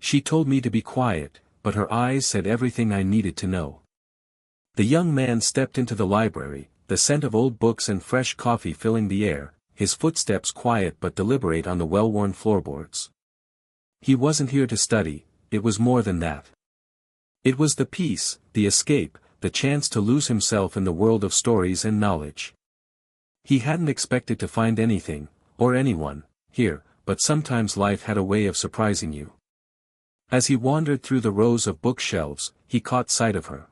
She told me to be quiet, but her eyes said everything I needed to know. The young man stepped into the library, the scent of old books and fresh coffee filling the air, his footsteps quiet but deliberate on the well-worn floorboards. He wasn't here to study, it was more than that. It was the peace, the escape, the chance to lose himself in the world of stories and knowledge. He hadn't expected to find anything, or anyone, here, but sometimes life had a way of surprising you. As he wandered through the rows of bookshelves, he caught sight of her.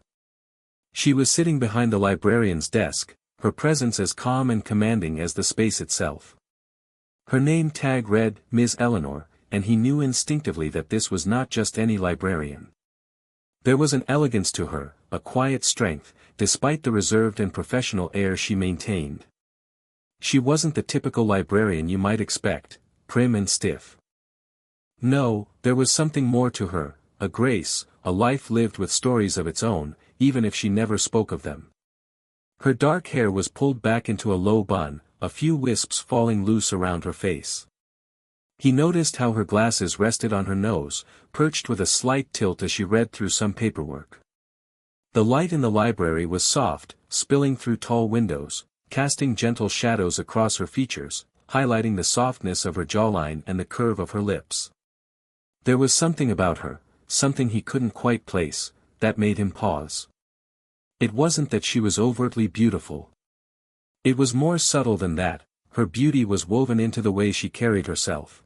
She was sitting behind the librarian's desk, her presence as calm and commanding as the space itself. Her name tag read, Ms. Eleanor, and he knew instinctively that this was not just any librarian. There was an elegance to her, a quiet strength, despite the reserved and professional air she maintained. She wasn't the typical librarian you might expect, prim and stiff. No, there was something more to her, a grace, a life lived with stories of its own, even if she never spoke of them. Her dark hair was pulled back into a low bun, a few wisps falling loose around her face. He noticed how her glasses rested on her nose, perched with a slight tilt as she read through some paperwork. The light in the library was soft, spilling through tall windows, casting gentle shadows across her features, highlighting the softness of her jawline and the curve of her lips. There was something about her, something he couldn't quite place, that made him pause. It wasn't that she was overtly beautiful. It was more subtle than that, her beauty was woven into the way she carried herself.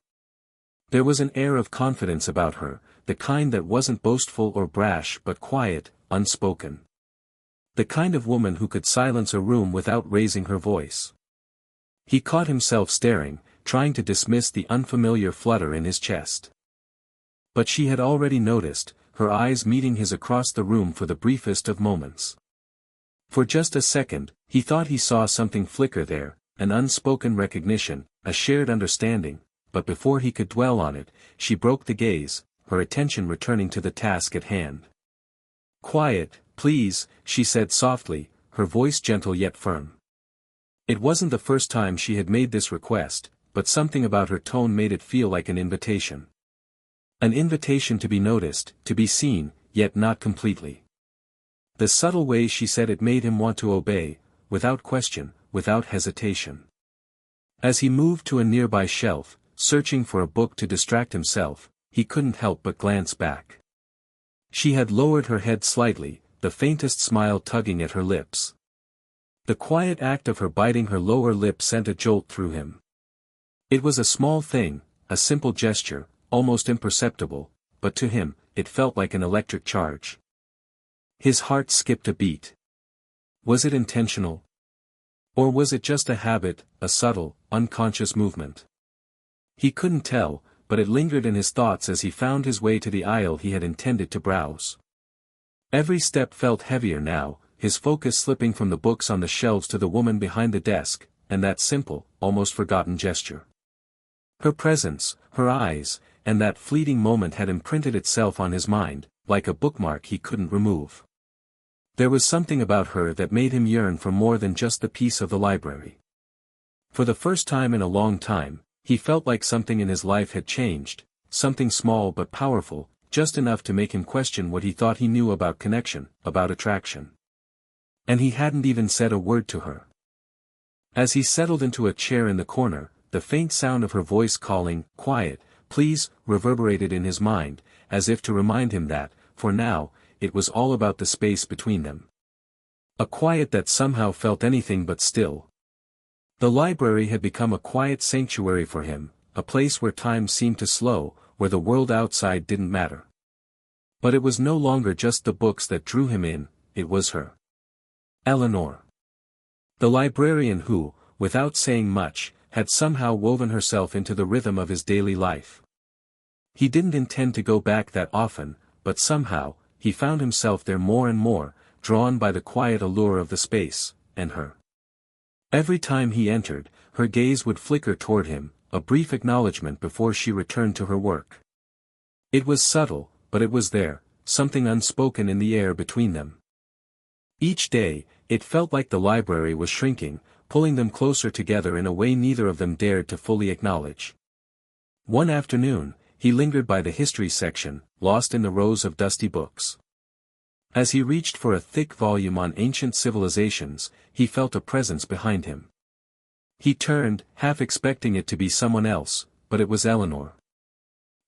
There was an air of confidence about her, the kind that wasn't boastful or brash but quiet, unspoken. The kind of woman who could silence a room without raising her voice. He caught himself staring, trying to dismiss the unfamiliar flutter in his chest. But she had already noticed, her eyes meeting his across the room for the briefest of moments. For just a second, he thought he saw something flicker there, an unspoken recognition, a shared understanding, but before he could dwell on it, she broke the gaze, her attention returning to the task at hand. "Quiet, please," she said softly, her voice gentle yet firm. It wasn't the first time she had made this request, but something about her tone made it feel like an invitation. An invitation to be noticed, to be seen, yet not completely. The subtle way she said it made him want to obey, without question, without hesitation. As he moved to a nearby shelf, searching for a book to distract himself, he couldn't help but glance back. She had lowered her head slightly, the faintest smile tugging at her lips. The quiet act of her biting her lower lip sent a jolt through him. It was a small thing, a simple gesture, almost imperceptible, but to him, it felt like an electric charge. His heart skipped a beat. Was it intentional? Or was it just a habit, a subtle, unconscious movement? He couldn't tell, but it lingered in his thoughts as he found his way to the aisle he had intended to browse. Every step felt heavier now, his focus slipping from the books on the shelves to the woman behind the desk, and that simple, almost forgotten gesture. Her presence, her eyes, and that fleeting moment had imprinted itself on his mind, like a bookmark he couldn't remove. There was something about her that made him yearn for more than just the peace of the library. For the first time in a long time, he felt like something in his life had changed, something small but powerful, just enough to make him question what he thought he knew about connection, about attraction. And he hadn't even said a word to her. As he settled into a chair in the corner, the faint sound of her voice calling, "Quiet, please," reverberated in his mind, as if to remind him that, for now, it was all about the space between them. A quiet that somehow felt anything but still. The library had become a quiet sanctuary for him, a place where time seemed to slow, where the world outside didn't matter. But it was no longer just the books that drew him in, it was her. Eleanor. The librarian who, without saying much, had somehow woven herself into the rhythm of his daily life. He didn't intend to go back that often, but somehow, he found himself there more and more, drawn by the quiet allure of the space, and her. Every time he entered, her gaze would flicker toward him, a brief acknowledgement before she returned to her work. It was subtle, but it was there, something unspoken in the air between them. Each day, it felt like the library was shrinking, pulling them closer together in a way neither of them dared to fully acknowledge. One afternoon, he lingered by the history section, lost in the rows of dusty books. As he reached for a thick volume on ancient civilizations, he felt a presence behind him. He turned, half expecting it to be someone else, but it was Eleanor.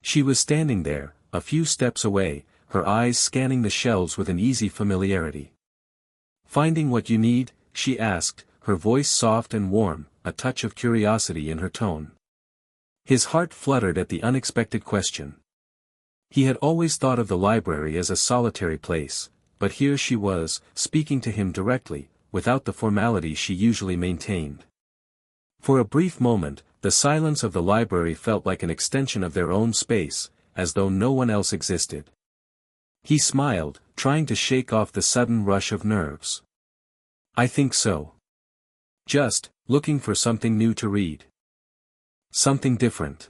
She was standing there, a few steps away, her eyes scanning the shelves with an easy familiarity. "Finding what you need?" she asked, her voice soft and warm, a touch of curiosity in her tone. His heart fluttered at the unexpected question. He had always thought of the library as a solitary place, but here she was, speaking to him directly, without the formality she usually maintained. For a brief moment, the silence of the library felt like an extension of their own space, as though no one else existed. He smiled, trying to shake off the sudden rush of nerves. "I think so. Just looking for something new to read. Something different."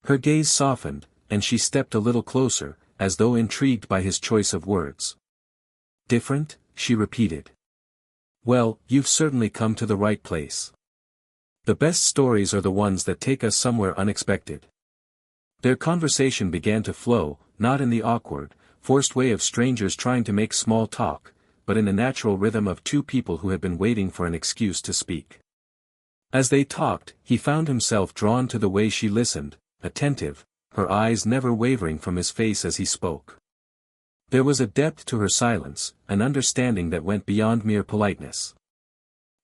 Her gaze softened, and she stepped a little closer, as though intrigued by his choice of words. "Different?" she repeated. "Well, you've certainly come to the right place. The best stories are the ones that take us somewhere unexpected." Their conversation began to flow, not in the awkward, forced way of strangers trying to make small talk, but in the natural rhythm of two people who had been waiting for an excuse to speak. As they talked, he found himself drawn to the way she listened, attentive, her eyes never wavering from his face as he spoke. There was a depth to her silence, an understanding that went beyond mere politeness.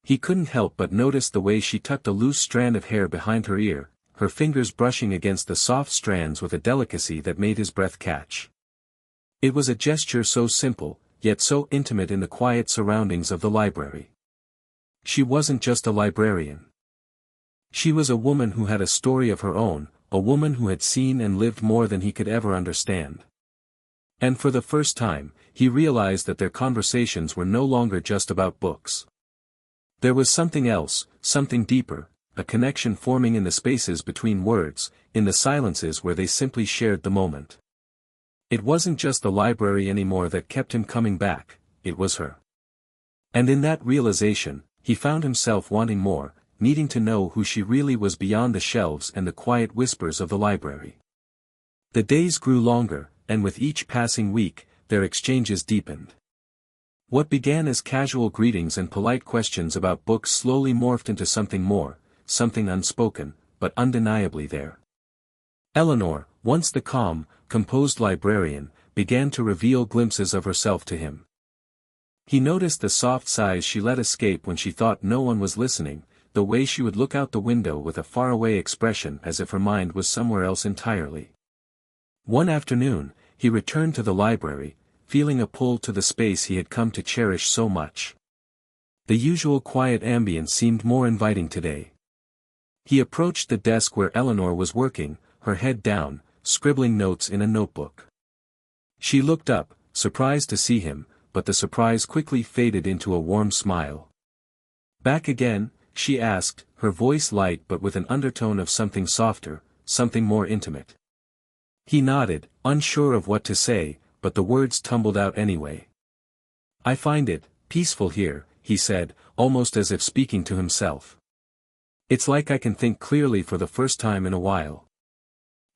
He couldn't help but notice the way she tucked a loose strand of hair behind her ear, her fingers brushing against the soft strands with a delicacy that made his breath catch. It was a gesture so simple, yet so intimate in the quiet surroundings of the library. She wasn't just a librarian. She was a woman who had a story of her own, a woman who had seen and lived more than he could ever understand. And for the first time, he realized that their conversations were no longer just about books. There was something else, something deeper, a connection forming in the spaces between words, in the silences where they simply shared the moment. It wasn't just the library anymore that kept him coming back, it was her. And in that realization, he found himself wanting more, needing to know who she really was beyond the shelves and the quiet whispers of the library. The days grew longer, and with each passing week, their exchanges deepened. What began as casual greetings and polite questions about books slowly morphed into something more, something unspoken, but undeniably there. Eleanor, once the calm, composed librarian, began to reveal glimpses of herself to him. He noticed the soft sighs she let escape when she thought no one was listening, the way she would look out the window with a faraway expression as if her mind was somewhere else entirely. One afternoon, he returned to the library, feeling a pull to the space he had come to cherish so much. The usual quiet ambience seemed more inviting today. He approached the desk where Eleanor was working, her head down, scribbling notes in a notebook. She looked up, surprised to see him, but the surprise quickly faded into a warm smile. "Back again?" she asked, her voice light but with an undertone of something softer, something more intimate. He nodded, unsure of what to say, but the words tumbled out anyway. "I find it peaceful here," he said, almost as if speaking to himself. "It's like I can think clearly for the first time in a while.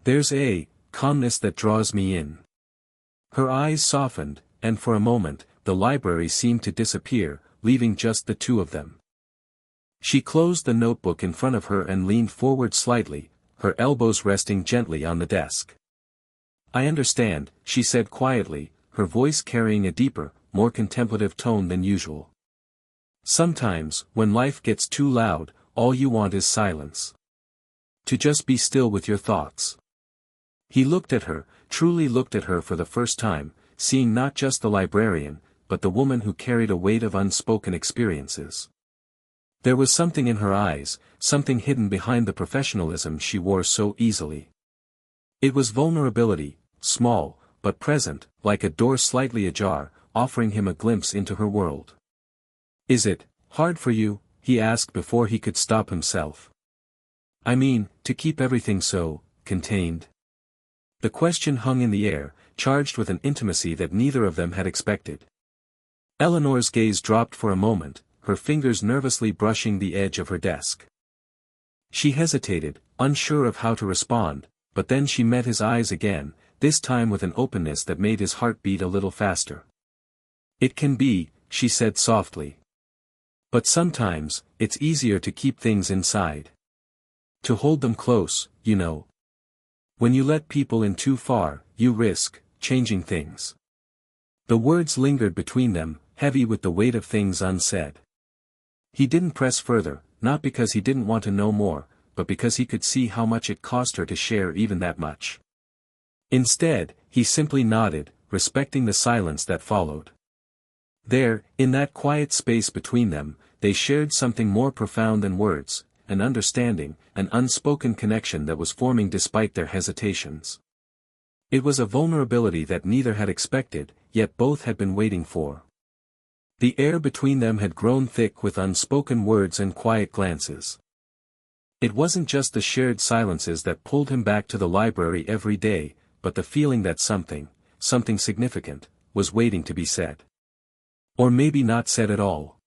There's a calmness that draws me in." Her eyes softened, and for a moment, the library seemed to disappear, leaving just the two of them. She closed the notebook in front of her and leaned forward slightly, her elbows resting gently on the desk. "I understand," she said quietly, her voice carrying a deeper, more contemplative tone than usual. "Sometimes, when life gets too loud, all you want is silence. To just be still with your thoughts." He looked at her, truly looked at her for the first time, seeing not just the librarian, but the woman who carried a weight of unspoken experiences. There was something in her eyes, something hidden behind the professionalism she wore so easily. It was vulnerability, small, but present, like a door slightly ajar, offering him a glimpse into her world. "Is it hard for you?" he asked before he could stop himself. "I mean, to keep everything so contained?" The question hung in the air, charged with an intimacy that neither of them had expected. Eleanor's gaze dropped for a moment, her fingers nervously brushing the edge of her desk. She hesitated, unsure of how to respond, but then she met his eyes again, this time with an openness that made his heart beat a little faster. "It can be," she said softly. "But sometimes, it's easier to keep things inside. To hold them close, you know. When you let people in too far, you risk changing things." The words lingered between them, heavy with the weight of things unsaid. He didn't press further, not because he didn't want to know more, but because he could see how much it cost her to share even that much. Instead, he simply nodded, respecting the silence that followed. There, in that quiet space between them, they shared something more profound than words, an understanding, an unspoken connection that was forming despite their hesitations. It was a vulnerability that neither had expected, yet both had been waiting for. The air between them had grown thick with unspoken words and quiet glances. It wasn't just the shared silences that pulled him back to the library every day, but the feeling that something significant, was waiting to be said. Or maybe not said at all.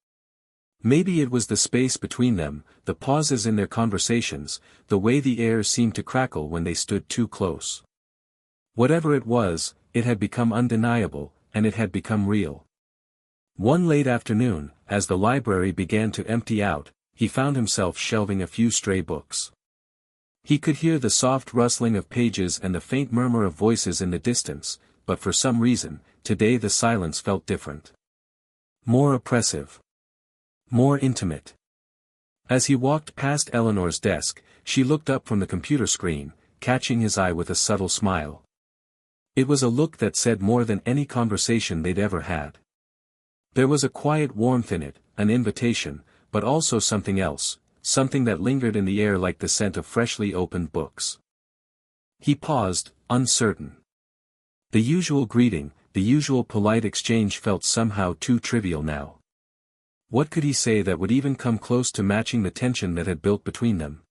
Maybe it was the space between them, the pauses in their conversations, the way the air seemed to crackle when they stood too close. Whatever it was, it had become undeniable, and it had become real. One late afternoon, as the library began to empty out, he found himself shelving a few stray books. He could hear the soft rustling of pages and the faint murmur of voices in the distance, but for some reason, today the silence felt different. More oppressive. More intimate. As he walked past Eleanor's desk, she looked up from the computer screen, catching his eye with a subtle smile. It was a look that said more than any conversation they'd ever had. There was a quiet warmth in it, an invitation, but also something else, something that lingered in the air like the scent of freshly opened books. He paused, uncertain. The usual greeting, the usual polite exchange felt somehow too trivial now. What could he say that would even come close to matching the tension that had built between them?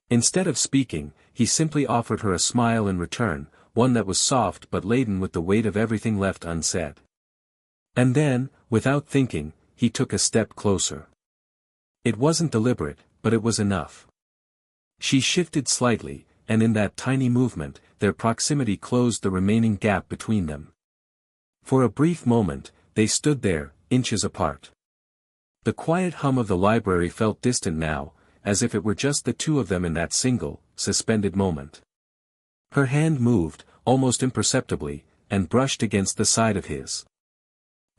Instead of speaking, he simply offered her a smile in return, one that was soft but laden with the weight of everything left unsaid. And then, without thinking, he took a step closer. It wasn't deliberate, but it was enough. She shifted slightly, and in that tiny movement, their proximity closed the remaining gap between them. For a brief moment, they stood there, inches apart. The quiet hum of the library felt distant now, as if it were just the two of them in that single, suspended moment. Her hand moved, almost imperceptibly, and brushed against the side of his.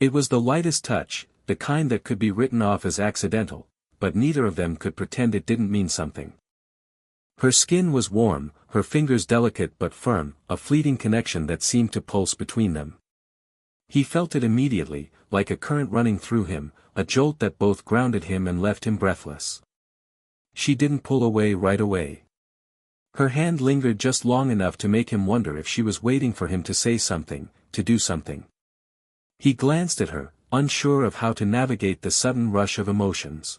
It was the lightest touch, the kind that could be written off as accidental, but neither of them could pretend it didn't mean something. Her skin was warm, her fingers delicate but firm, a fleeting connection that seemed to pulse between them. He felt it immediately, like a current running through him, a jolt that both grounded him and left him breathless. She didn't pull away right away. Her hand lingered just long enough to make him wonder if she was waiting for him to say something, to do something. He glanced at her, unsure of how to navigate the sudden rush of emotions.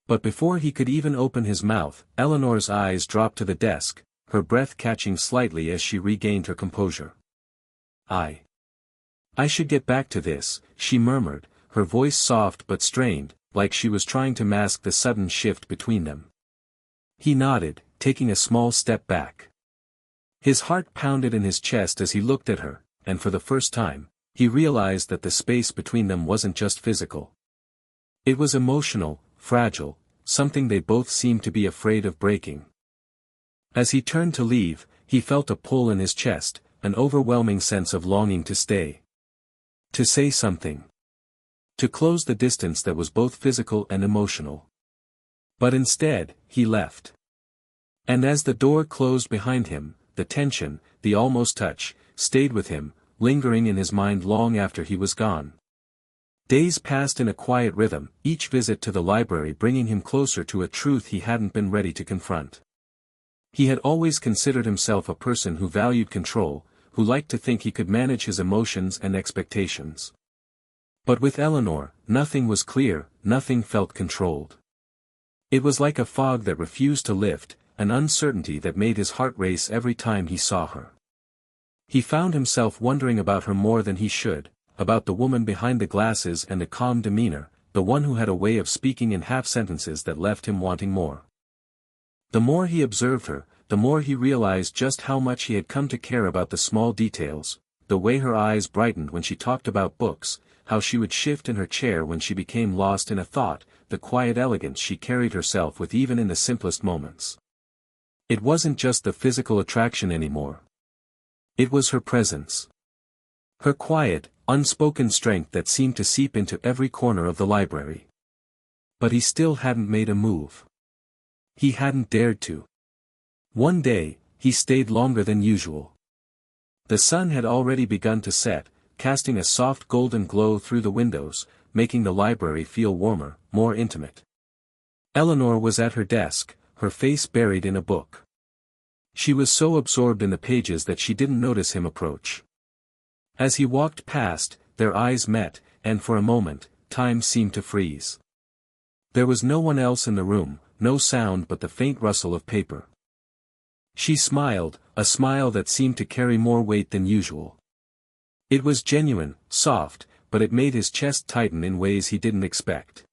But before he could even open his mouth, Eleanor's eyes dropped to the desk, her breath catching slightly as she regained her composure. I should get back to this," she murmured, her voice soft but strained, like she was trying to mask the sudden shift between them. He nodded, taking a small step back. His heart pounded in his chest as he looked at her, and for the first time, he realized that the space between them wasn't just physical. It was emotional, fragile, something they both seemed to be afraid of breaking. As he turned to leave, he felt a pull in his chest, an overwhelming sense of longing to stay. To say something. To close the distance that was both physical and emotional. But instead, he left. And as the door closed behind him, the tension, the almost touch, stayed with him, lingering in his mind long after he was gone. Days passed in a quiet rhythm, each visit to the library bringing him closer to a truth he hadn't been ready to confront. He had always considered himself a person who valued control, who liked to think he could manage his emotions and expectations. But with Eleanor, nothing was clear, nothing felt controlled. It was like a fog that refused to lift, an uncertainty that made his heart race every time he saw her. He found himself wondering about her more than he should, about the woman behind the glasses and the calm demeanor, the one who had a way of speaking in half sentences that left him wanting more. The more he observed her, the more he realized just how much he had come to care about the small details, the way her eyes brightened when she talked about books, how she would shift in her chair when she became lost in a thought, the quiet elegance she carried herself with even in the simplest moments. It wasn't just the physical attraction anymore. It was her presence. Her quiet, unspoken strength that seemed to seep into every corner of the library. But he still hadn't made a move. He hadn't dared to. One day, he stayed longer than usual. The sun had already begun to set, casting a soft golden glow through the windows, making the library feel warmer, more intimate. Eleanor was at her desk, her face buried in a book. She was so absorbed in the pages that she didn't notice him approach. As he walked past, their eyes met, and for a moment, time seemed to freeze. There was no one else in the room, no sound but the faint rustle of paper. She smiled, a smile that seemed to carry more weight than usual. It was genuine, soft, but it made his chest tighten in ways he didn't expect.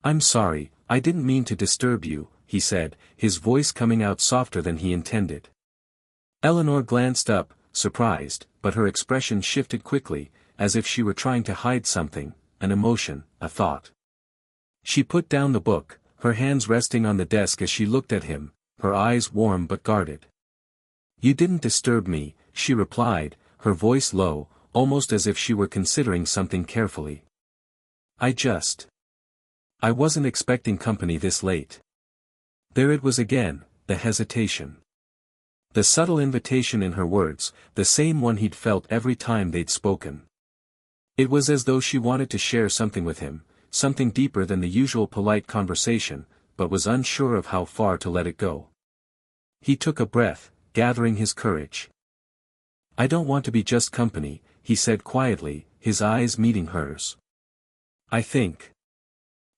"I'm sorry, I didn't mean to disturb you," he said, his voice coming out softer than he intended. Eleanor glanced up, surprised, but her expression shifted quickly, as if she were trying to hide something, an emotion, a thought. She put down the book, her hands resting on the desk as she looked at him, her eyes warm but guarded. "You didn't disturb me," she replied, her voice low, almost as if she were considering something carefully. I wasn't expecting company this late." There it was again, the hesitation. The subtle invitation in her words, the same one he'd felt every time they'd spoken. It was as though she wanted to share something with him, something deeper than the usual polite conversation, but was unsure of how far to let it go. He took a breath, gathering his courage. "I don't want to be just company," he said quietly, his eyes meeting hers. I think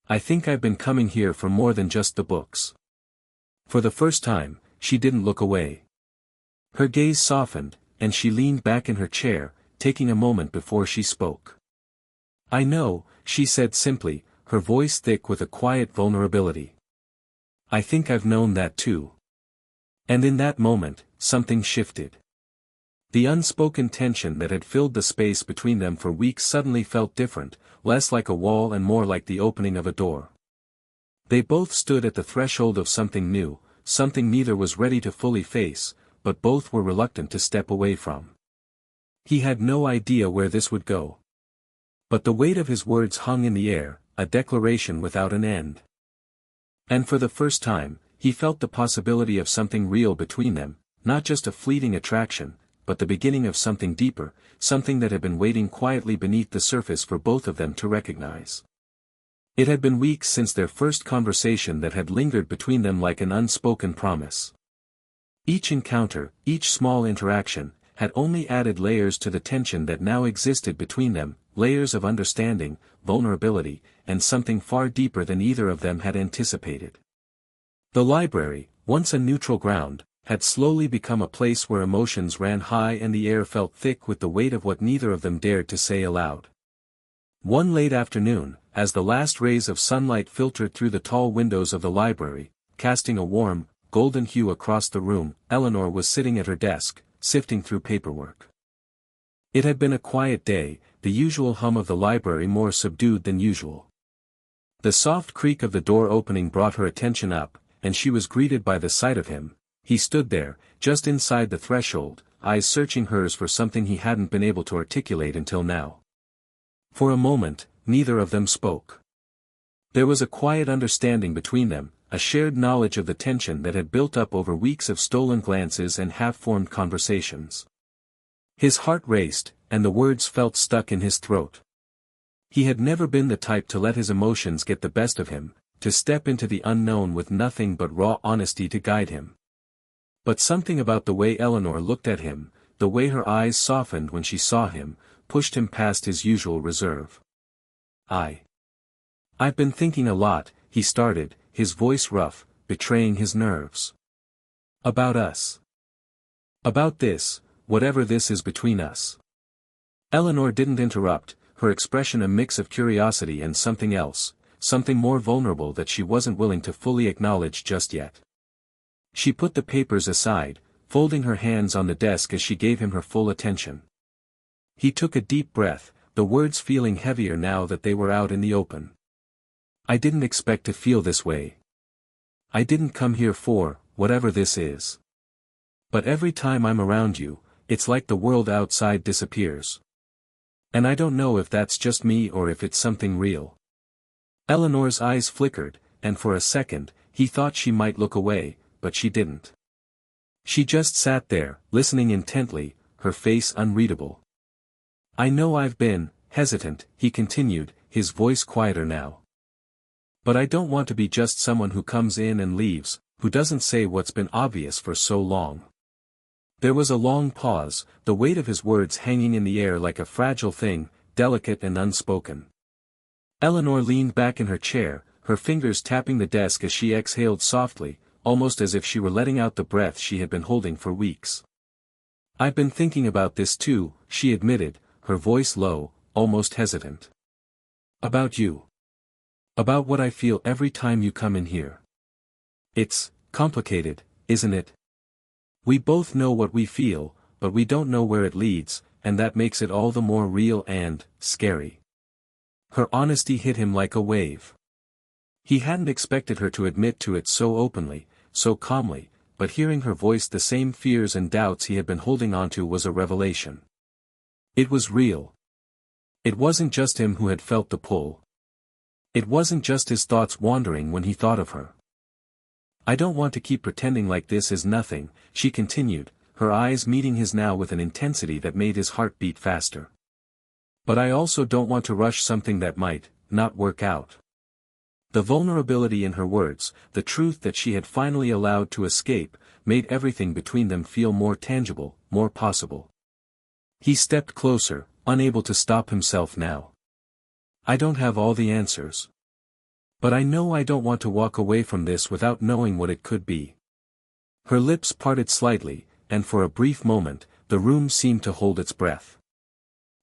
I've been coming here for more than just the books." For the first time, she didn't look away. Her gaze softened, and she leaned back in her chair, taking a moment before she spoke. "I know," she said simply, her voice thick with a quiet vulnerability. "I think I've known that too." And in that moment, something shifted. The unspoken tension that had filled the space between them for weeks suddenly felt different, less like a wall and more like the opening of a door. They both stood at the threshold of something new, something neither was ready to fully face, but both were reluctant to step away from. He had no idea where this would go. But the weight of his words hung in the air, a declaration without an end. And for the first time, he felt the possibility of something real between them, not just a fleeting attraction, but the beginning of something deeper, something that had been waiting quietly beneath the surface for both of them to recognize. It had been weeks since their first conversation that had lingered between them like an unspoken promise. Each encounter, each small interaction, had only added layers to the tension that now existed between them, layers of understanding, vulnerability, and something far deeper than either of them had anticipated. The library, once a neutral ground, had slowly become a place where emotions ran high and the air felt thick with the weight of what neither of them dared to say aloud. One late afternoon, as the last rays of sunlight filtered through the tall windows of the library, casting a warm, golden hue across the room, Eleanor was sitting at her desk, sifting through paperwork. It had been a quiet day, the usual hum of the library more subdued than usual. The soft creak of the door opening brought her attention up, and she was greeted by the sight of him. He stood there, just inside the threshold, eyes searching hers for something he hadn't been able to articulate until now. For a moment, neither of them spoke. There was a quiet understanding between them, a shared knowledge of the tension that had built up over weeks of stolen glances and half-formed conversations. His heart raced, and the words felt stuck in his throat. He had never been the type to let his emotions get the best of him, to step into the unknown with nothing but raw honesty to guide him. But something about the way Eleanor looked at him, the way her eyes softened when she saw him, pushed him past his usual reserve. I've been thinking a lot," he started, his voice rough, betraying his nerves. "About us. About this, whatever this is between us." Eleanor didn't interrupt, her expression a mix of curiosity and something else, something more vulnerable that she wasn't willing to fully acknowledge just yet. She put the papers aside, folding her hands on the desk as she gave him her full attention. He took a deep breath, the words feeling heavier now that they were out in the open. I didn't expect to feel this way. I didn't come here for, whatever this is. But every time I'm around you, it's like the world outside disappears. And I don't know if that's just me or if it's something real. Eleanor's eyes flickered, and for a second, he thought she might look away, but she didn't. She just sat there, listening intently, her face unreadable. I know I've been hesitant, he continued, his voice quieter now. But I don't want to be just someone who comes in and leaves, who doesn't say what's been obvious for so long. There was a long pause, the weight of his words hanging in the air like a fragile thing, delicate and unspoken. Eleanor leaned back in her chair, her fingers tapping the desk as she exhaled softly, almost as if she were letting out the breath she had been holding for weeks. I've been thinking about this too, she admitted, her voice low, almost hesitant. About you. About what I feel every time you come in here. It's complicated, isn't it? We both know what we feel, but we don't know where it leads, and that makes it all the more real and scary. Her honesty hit him like a wave. He hadn't expected her to admit to it so openly, so calmly, but hearing her voice the same fears and doubts he had been holding onto was a revelation. It was real. It wasn't just him who had felt the pull. It wasn't just his thoughts wandering when he thought of her. I don't want to keep pretending like this is nothing, she continued, her eyes meeting his now with an intensity that made his heart beat faster. But I also don't want to rush something that might not work out. The vulnerability in her words, the truth that she had finally allowed to escape, made everything between them feel more tangible, more possible. He stepped closer, unable to stop himself now. I don't have all the answers. But I know I don't want to walk away from this without knowing what it could be. Her lips parted slightly, and for a brief moment, the room seemed to hold its breath.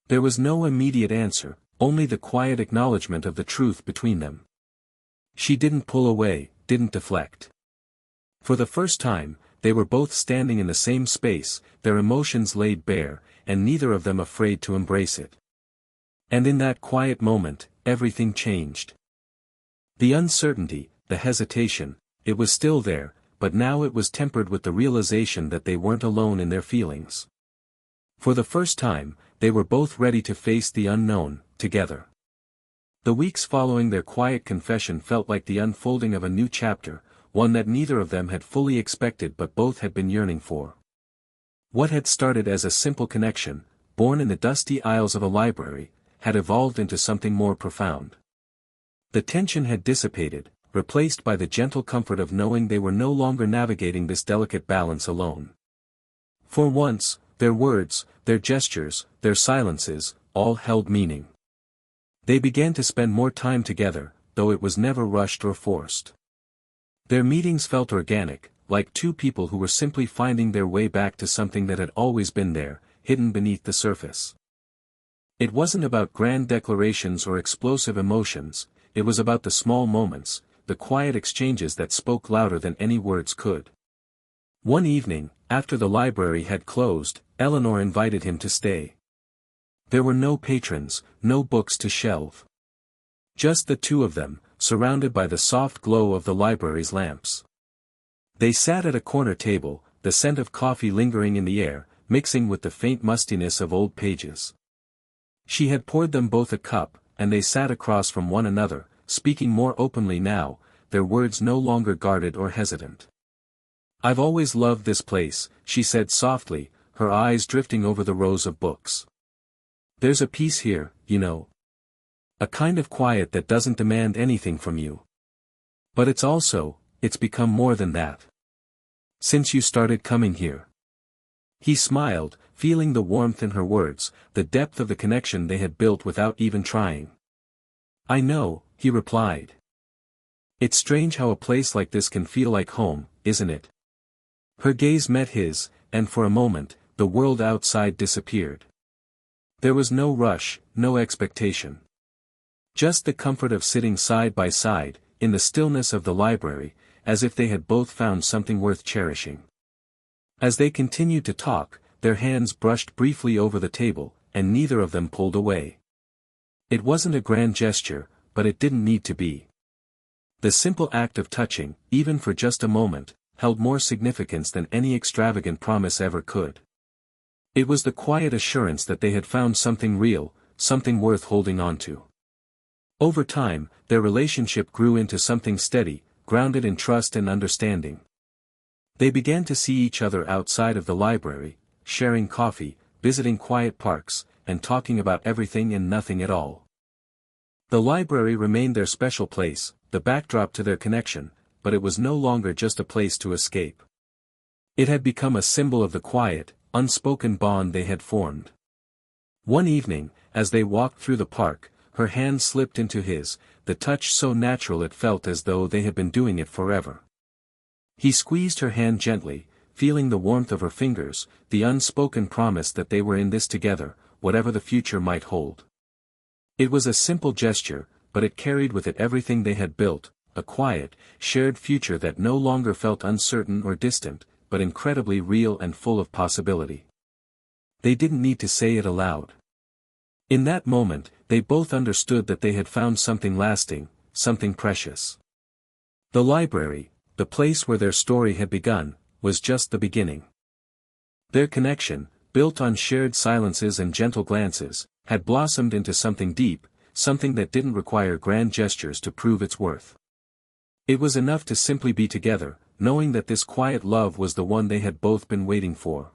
There was no immediate answer, only the quiet acknowledgement of the truth between them. She didn't pull away, didn't deflect. For the first time, they were both standing in the same space, their emotions laid bare, and neither of them afraid to embrace it. And in that quiet moment, everything changed. The uncertainty, the hesitation, it was still there, but now it was tempered with the realization that they weren't alone in their feelings. For the first time, they were both ready to face the unknown, together. The weeks following their quiet confession felt like the unfolding of a new chapter, one that neither of them had fully expected but both had been yearning for. What had started as a simple connection, born in the dusty aisles of a library, had evolved into something more profound. The tension had dissipated, replaced by the gentle comfort of knowing they were no longer navigating this delicate balance alone. For once, their words, their gestures, their silences, all held meaning. They began to spend more time together, though it was never rushed or forced. Their meetings felt organic, like two people who were simply finding their way back to something that had always been there, hidden beneath the surface. It wasn't about grand declarations or explosive emotions, it was about the small moments, the quiet exchanges that spoke louder than any words could. One evening, after the library had closed, Eleanor invited him to stay. There were no patrons, no books to shelve. Just the two of them, surrounded by the soft glow of the library's lamps. They sat at a corner table, the scent of coffee lingering in the air, mixing with the faint mustiness of old pages. She had poured them both a cup, and they sat across from one another, speaking more openly now, their words no longer guarded or hesitant. I've always loved this place, she said softly, her eyes drifting over the rows of books. There's a peace here, you know. A kind of quiet that doesn't demand anything from you. But it's become more than that. Since you started coming here. He smiled, feeling the warmth in her words, the depth of the connection they had built without even trying. I know, he replied. It's strange how a place like this can feel like home, isn't it? Her gaze met his, and for a moment, the world outside disappeared. There was no rush, no expectation. Just the comfort of sitting side by side, in the stillness of the library, as if they had both found something worth cherishing. As they continued to talk, their hands brushed briefly over the table, and neither of them pulled away. It wasn't a grand gesture, but it didn't need to be. The simple act of touching, even for just a moment, held more significance than any extravagant promise ever could. It was the quiet assurance that they had found something real, something worth holding on to. Over time, their relationship grew into something steady, grounded in trust and understanding. They began to see each other outside of the library, sharing coffee, visiting quiet parks, and talking about everything and nothing at all. The library remained their special place, the backdrop to their connection, but it was no longer just a place to escape. It had become a symbol of the quiet, unspoken bond they had formed. One evening, as they walked through the park, her hand slipped into his, the touch so natural it felt as though they had been doing it forever. He squeezed her hand gently, feeling the warmth of her fingers, the unspoken promise that they were in this together, whatever the future might hold. It was a simple gesture, but it carried with it everything they had built, a quiet, shared future that no longer felt uncertain or distant, but incredibly real and full of possibility. They didn't need to say it aloud. In that moment, they both understood that they had found something lasting, something precious. The library, the place where their story had begun, was just the beginning. Their connection, built on shared silences and gentle glances, had blossomed into something deep, something that didn't require grand gestures to prove its worth. It was enough to simply be together, knowing that this quiet love was the one they had both been waiting for.